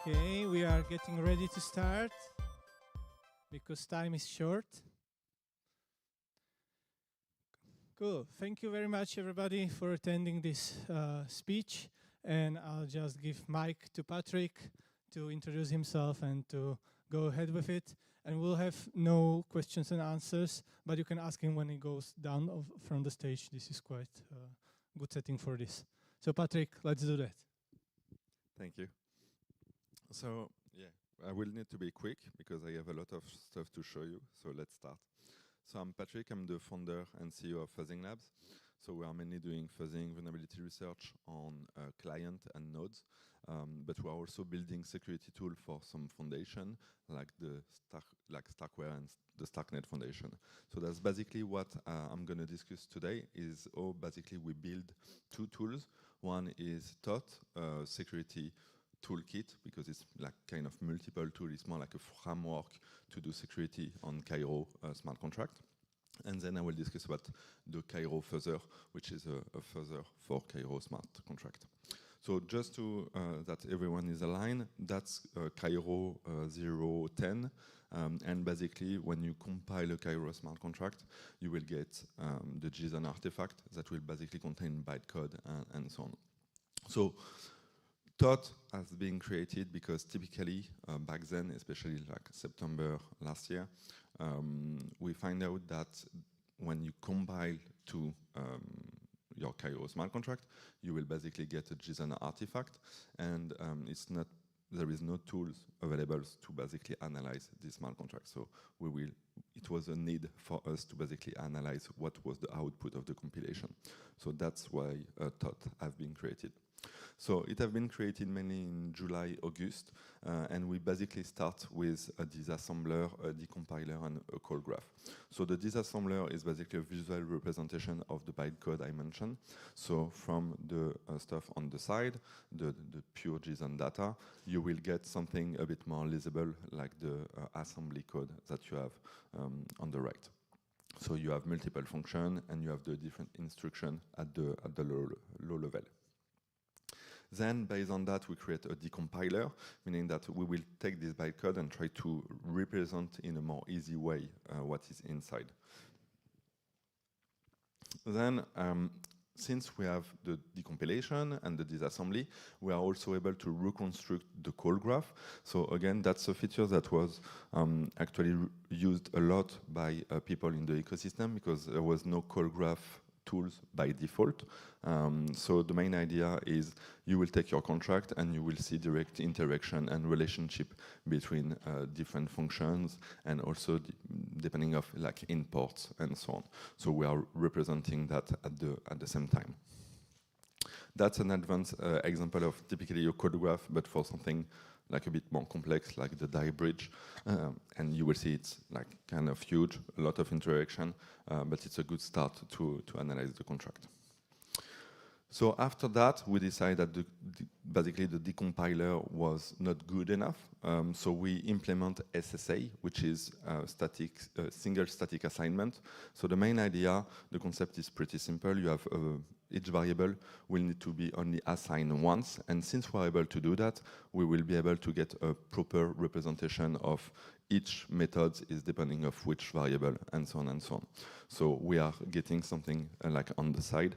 Okay, we are getting ready to start because time is short. Cool. Thank you very much, everybody, for attending this speech. And I'll just give mic to Patrick to introduce himself and to go ahead with it. And we'll have no questions and answers, but you can ask him when he goes down from the stage. This is quite a good setting for this. So Patrick, let's do that. Thank you. So, yeah, I will need to be quick because I have a lot of stuff to show you. So let's start. So I'm Patrick, I'm the founder and CEO of Fuzzing Labs. So we are mainly doing fuzzing vulnerability research on client and nodes, but we are also building security tool for some foundation like the Starkware and the StarkNet Foundation. So that's basically what I'm going to discuss today is how basically we build two tools. One is Thoth, security toolkit, because it's like kind of multiple tool. It's more like a framework to do security on Cairo smart contract. And then I will discuss about the Cairo Further, which is a fuzzer for Cairo smart contract. So just to that everyone is aligned, that's Cairo 010. And basically, when you compile a Cairo smart contract, you will get the JSON artifact that will basically contain bytecode and so on. So Thoth has been created because typically back then, especially like September last year, we find out that when you compile to your Cairo smart contract, you will basically get a JSON artifact, and there is no tools available to basically analyze this smart contract. So it was a need for us to basically analyze what was the output of the compilation. So that's why Thoth have been created. So it has been created mainly in July, August, and we basically start with a disassembler, a decompiler, and a call graph. So the disassembler is basically a visual representation of the bytecode I mentioned. So from the stuff on the side, the pure JSON data, you will get something a bit more legible, like the assembly code that you have on the right. So you have multiple functions, and you have the different instructions at the low level. Then, based on that, we create a decompiler, meaning that we will take this bytecode and try to represent in a more easy way what is inside. Then, since we have the decompilation and the disassembly, we are also able to reconstruct the call graph. So again, that's a feature that was actually used a lot by people in the ecosystem because there was no call graph tools by default. So the main idea is you will take your contract and you will see direct interaction and relationship between different functions, and also depending of like imports and so on. So we are representing that at the same time. That's an advanced example of typically a code graph, but for something like a bit more complex, like the die bridge. And you will see it's like kind of huge, a lot of interaction, but it's a good start to analyze the contract. So after that, we decided that basically the decompiler was not good enough. So we implement SSA, which is single static assignment. So the main idea, the concept is pretty simple. You have each variable will need to be only assigned once. And since we're able to do that, we will be able to get a proper representation of each method is depending of which variable, and so on and so on. So we are getting something like on the side.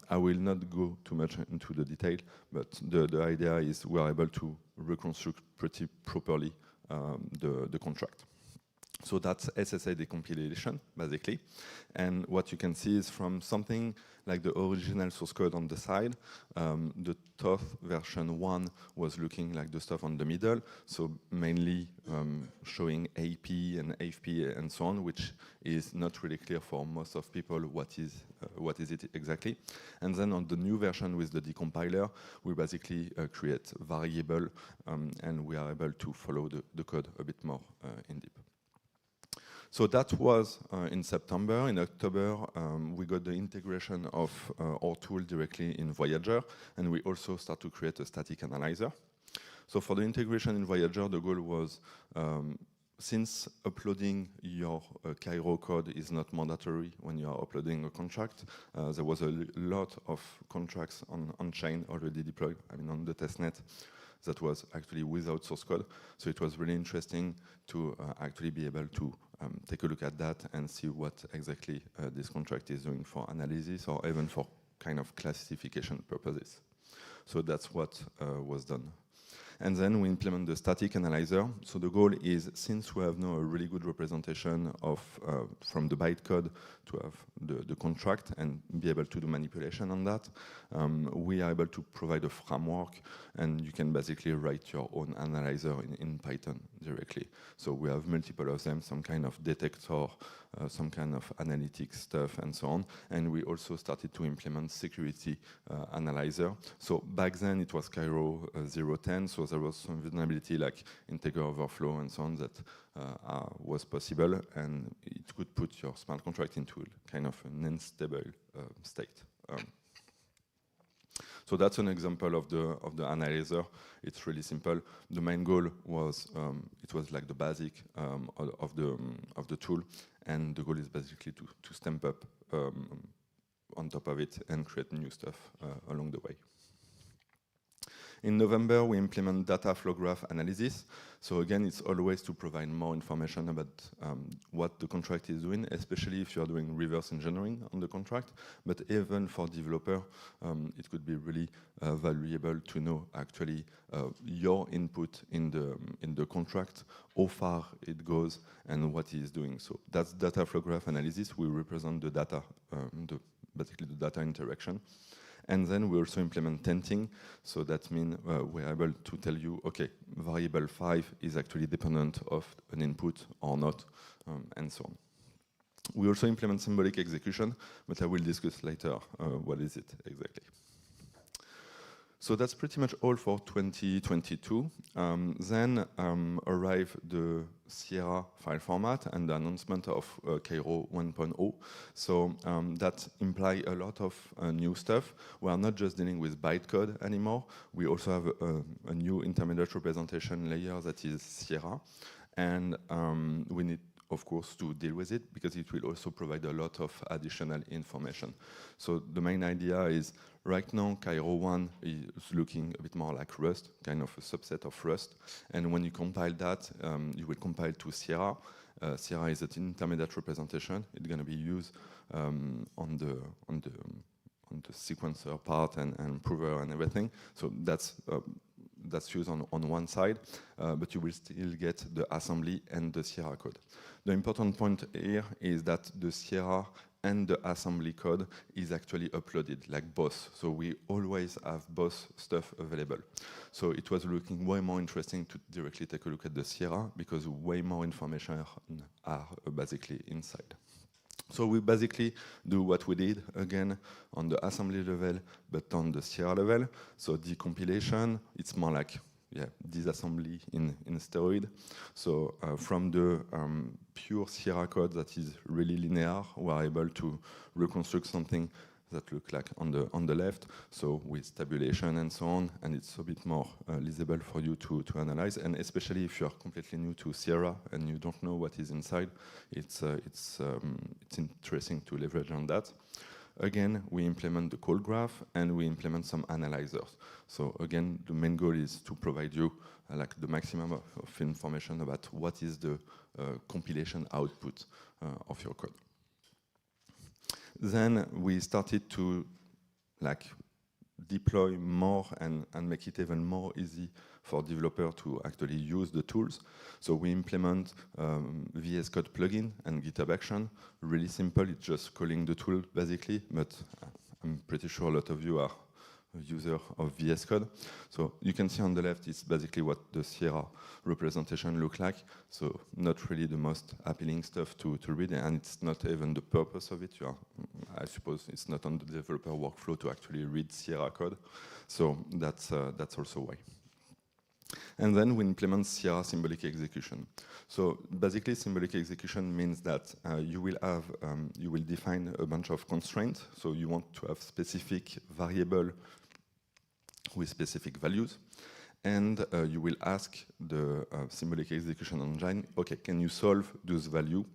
I will not go too much into the detail, but the idea is we are able to reconstruct pretty properly the contract. So that's SSA decompilation, basically. And what you can see is from something like the original source code on the side, the Thoth version 1 was looking like the stuff on the middle, so mainly showing AP and AFP and so on, which is not really clear for most of people what is it exactly. And then on the new version with the decompiler, we basically create variable, and we are able to follow the code a bit more in deep. So that was in September. In October, we got the integration of our tool directly in Voyager, and we also start to create a static analyzer. So for the integration in Voyager, the goal was, since uploading your Cairo code is not mandatory when you are uploading a contract, there was a lot of contracts on chain already deployed, on the testnet, that was actually without source code. So it was really interesting to actually be able to take a look at that and see what exactly this contract is doing for analysis or even for kind of classification purposes. So that's what was done. And then we implement the static analyzer. So the goal is, since we have now a really good representation of from the bytecode to have the contract and be able to do manipulation on that, we are able to provide a framework, and you can basically write your own analyzer in Python directly. So we have multiple of them, some kind of detector, some kind of analytics stuff, and so on. And we also started to implement security analyzer. So back then it was Cairo 010, so there was some vulnerability like integer overflow and so on that was possible, and it could put your smart contract into kind of an unstable state. So that's an example of the analyzer. It's really simple. The main goal was it was like the basic of the tool, and the goal is basically to stamp up on top of it and create new stuff along the way. In November, we implement data flow graph analysis. So again, it's always to provide more information about what the contract is doing, especially if you're doing reverse engineering on the contract. But even for developer, it could be really valuable to know actually your input in the contract, how far it goes, and what it is doing. So that's data flow graph analysis. We represent the data, basically the data interaction. And then we also implement tenting. So that means we're able to tell you, okay, variable 5 is actually dependent of an input or not, and so on. We also implement symbolic execution, but I will discuss later what is it exactly. So that's pretty much all for 2022. Then arrived the Sierra file format and the announcement of Cairo 1.0. So that implies a lot of new stuff. We are not just dealing with bytecode anymore. We also have a new intermediate representation layer that is Sierra. And we need, of course, to deal with it because it will also provide a lot of additional information. So the main idea is, right now, Cairo 1 is looking a bit more like Rust, kind of a subset of Rust. And when you compile that, you will compile to Sierra. Sierra is an intermediate representation. It's going to be used on the sequencer part and prover and everything. So that's used on one side, but you will still get the assembly and the Sierra code. The important point here is that the Sierra and the assembly code is actually uploaded, like both. So we always have both stuff available. So it was looking way more interesting to directly take a look at the Sierra because way more information are basically inside. So we basically do what we did, again, on the assembly level, but on the Sierra level. So decompilation, it's more like disassembly in steroid. So from the pure Sierra code that is really linear, we are able to reconstruct something that look like on the left, so with tabulation and so on, and it's a bit more legible for you to analyze, and especially if you are completely new to Sierra and you don't know what is inside, it's interesting to leverage on that. Again, we implement the call graph and we implement some analyzers. So again, the main goal is to provide you like the maximum of information about what is the compilation output of your code. Then we started to like deploy more and make it even more easy for developers to actually use the tools. So we implement VS Code plugin and GitHub Action. Really simple, it's just calling the tool basically, but I'm pretty sure a lot of you are a user of VS Code. So you can see on the left, it's basically what the Sierra representation look like. So not really the most appealing stuff to read, and it's not even the purpose of it. I suppose it's not on the developer workflow to actually read Sierra code. So that's also why. And then we implement Sierra symbolic execution. So basically, symbolic execution means that you will define a bunch of constraints. So you want to have specific variable with specific values, and you will ask the symbolic execution engine, okay, can you solve those values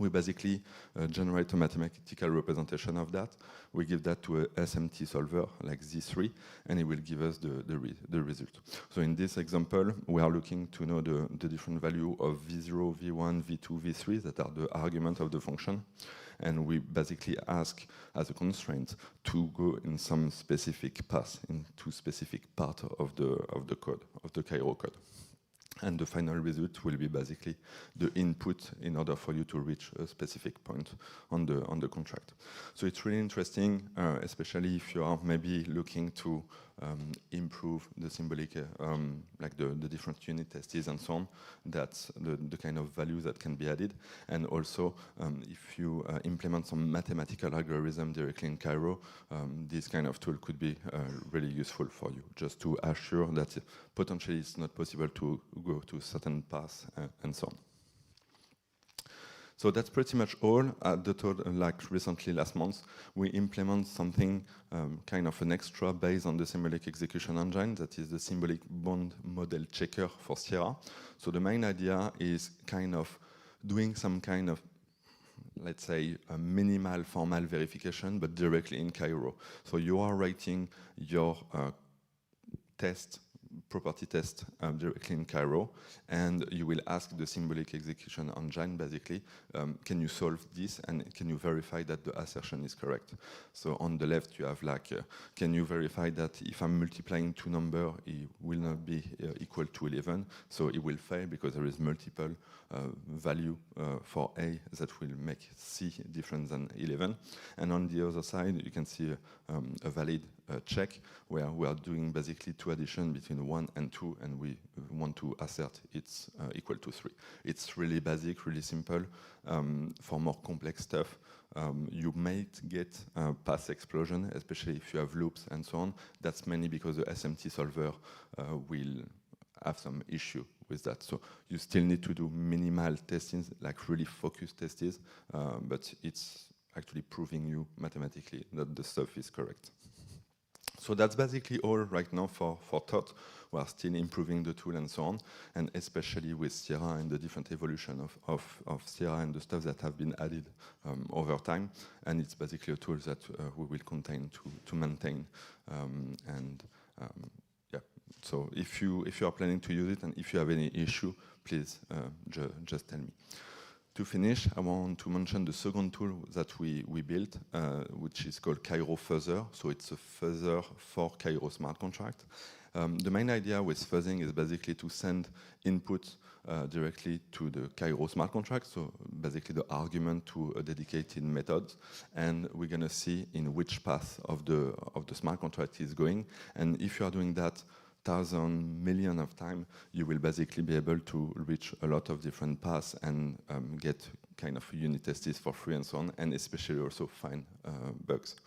we basically generate a mathematical representation of that. We give that to a SMT solver like Z3, and it will give us the result. So in this example, we are looking to know the different value of V0, V1, V2, V3 that are the argument of the function. And we basically ask as a constraint to go in some specific path, into specific part of the code, of the Cairo code. And the final result will be basically the input in order for you to reach a specific point on the contract. So it's really interesting, especially if you are maybe looking to improve the symbolic, like the different unit tests and so on. That's the kind of value that can be added. And also, if you implement some mathematical algorithm directly in Cairo, this kind of tool could be really useful for you, just to assure that potentially it's not possible to go to certain paths and so on. So that's pretty much all. The Thoth, like recently last month, we implement something kind of an extra based on the symbolic execution engine, that is the symbolic bond model checker for Sierra. So the main idea is kind of doing some kind of, let's say, a minimal formal verification, but directly in Cairo. So you are writing your property test directly in Cairo, and you will ask the symbolic execution engine, basically, can you solve this, and can you verify that the assertion is correct? So on the left, you have like, can you verify that if I'm multiplying two numbers, it will not be equal to 11, so it will fail because there is multiple value for A that will make C different than 11. And on the other side, you can see a valid check where we are doing basically two addition between 1 and 2, and we want to assert it's equal to 3. It's really basic, really simple. For more complex stuff, you might get path explosion, especially if you have loops and so on. That's mainly because the SMT solver will have some issue with that. So you still need to do minimal testing, like really focused tests, but it's actually proving you mathematically that the stuff is correct. So that's basically all right now for Thoth. We are still improving the tool and so on, and especially with Sierra and the different evolution of Sierra and the stuff that have been added over time. And it's basically a tool that we will continue to maintain. Yeah. So if you are planning to use it, and if you have any issue, please just tell me. To finish, I want to mention the second tool that we built, which is called Cairo Further. So it's a fuzzer for Cairo smart contract. The main idea with fuzzing is basically to send input directly to the Cairo smart contract, so basically the argument to a dedicated method, and we're going to see in which path of the smart contract is going. And if you are doing that 1,000 million of time, you will basically be able to reach a lot of different paths and get kind of unit tests for free and so on, and especially also find bugs.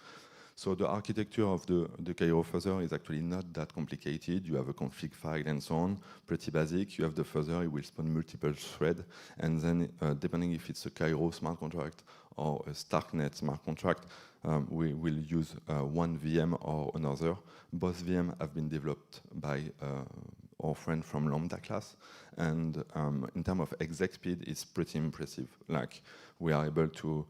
So the architecture of the Cairo Further is actually not that complicated. You have a config file and so on, pretty basic. You have the fuzzer, it will spawn multiple threads, and then depending if it's a Cairo smart contract or a StarkNet smart contract, we will use one VM or another. Both VM have been developed by our friend from Lambda class, and in terms of exec speed, it's pretty impressive. Like we are able to,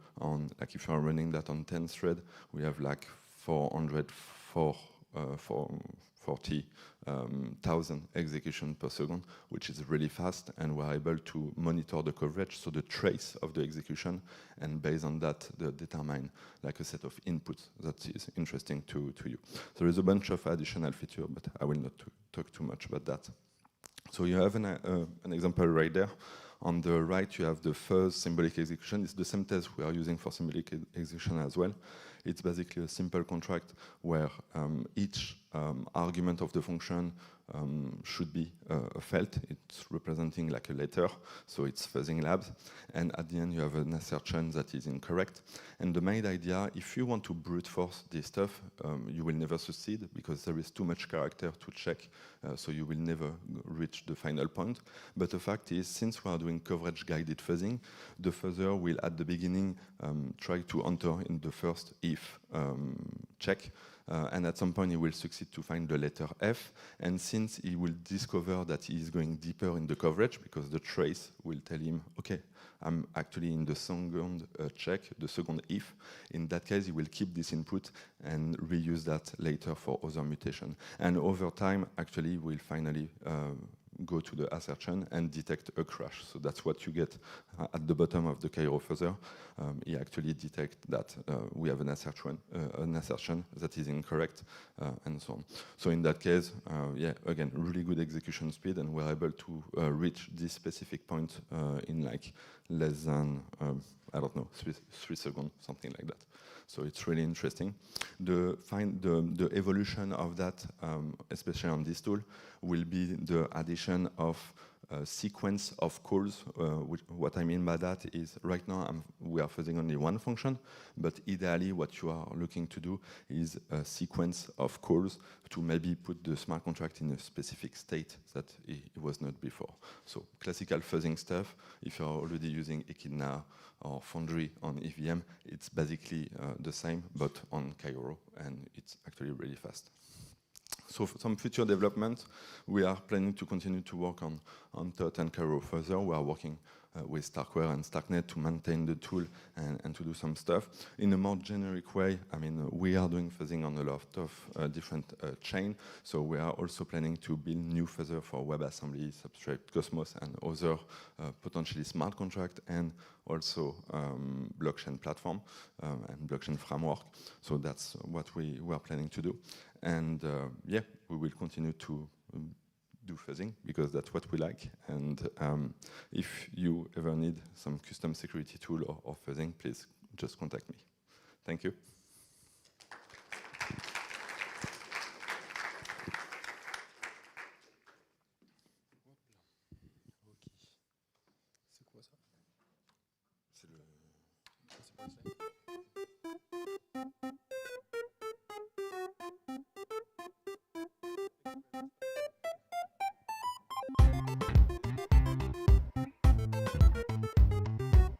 like if you are running that on 10 thread, we have like 440,000 execution per second, which is really fast, and we're able to monitor the coverage, so the trace of the execution, and based on that, determine like a set of inputs that is interesting to you. There is a bunch of additional features, but I will not talk too much about that. So you have an example right there. On the right, you have the first symbolic execution. It's the same test we are using for symbolic execution as well. It's basically a simple contract where each argument of the function should be a felt. It's representing like a letter, so it's fuzzing labs. And at the end, you have an assertion that is incorrect. And the main idea, if you want to brute force this stuff, you will never succeed because there is too much character to check, so you will never reach the final point. But the fact is, since we are doing doing coverage-guided fuzzing, the fuzzer will, at the beginning, try to enter in the first if check, and at some point he will succeed to find the letter F, and since he will discover that he is going deeper in the coverage, because the trace will tell him, okay, I'm actually in the second check, the second if. In that case, he will keep this input and reuse that later for other mutation. And over time, actually, we'll finally go to the assertion and detect a crash. So that's what you get at the bottom of the Cairo Further. He actually detects that we have an assertion that is incorrect, and so on. So in that case, yeah, again, really good execution speed, and we're able to reach this specific point in like less than, I don't know, 3 seconds, something like that. So it's really interesting. The evolution of that, especially on this tool, will be the addition of a sequence of calls. What I mean by that is right now we are fuzzing only one function, but ideally what you are looking to do is a sequence of calls to maybe put the smart contract in a specific state that it was not before. So classical fuzzing stuff, if you're already using Echidna or Foundry on EVM, it's basically the same, but on Cairo, and it's actually really fast. So for some future development, we are planning to continue to work on Thoth and Cairo Further. We are working with Starkware and StarkNet to maintain the tool and to do some stuff. In a more generic way, I mean, we are doing fuzzing on a lot of different chains. So we are also planning to build new fuzzer for WebAssembly, Substrate, Cosmos, and other potentially smart contract, and also blockchain platform and blockchain framework. So that's what we are planning to do. And yeah, we will continue to do fuzzing because that's what we like. And if you ever need some custom security tool or fuzzing, please just contact me. Thank you.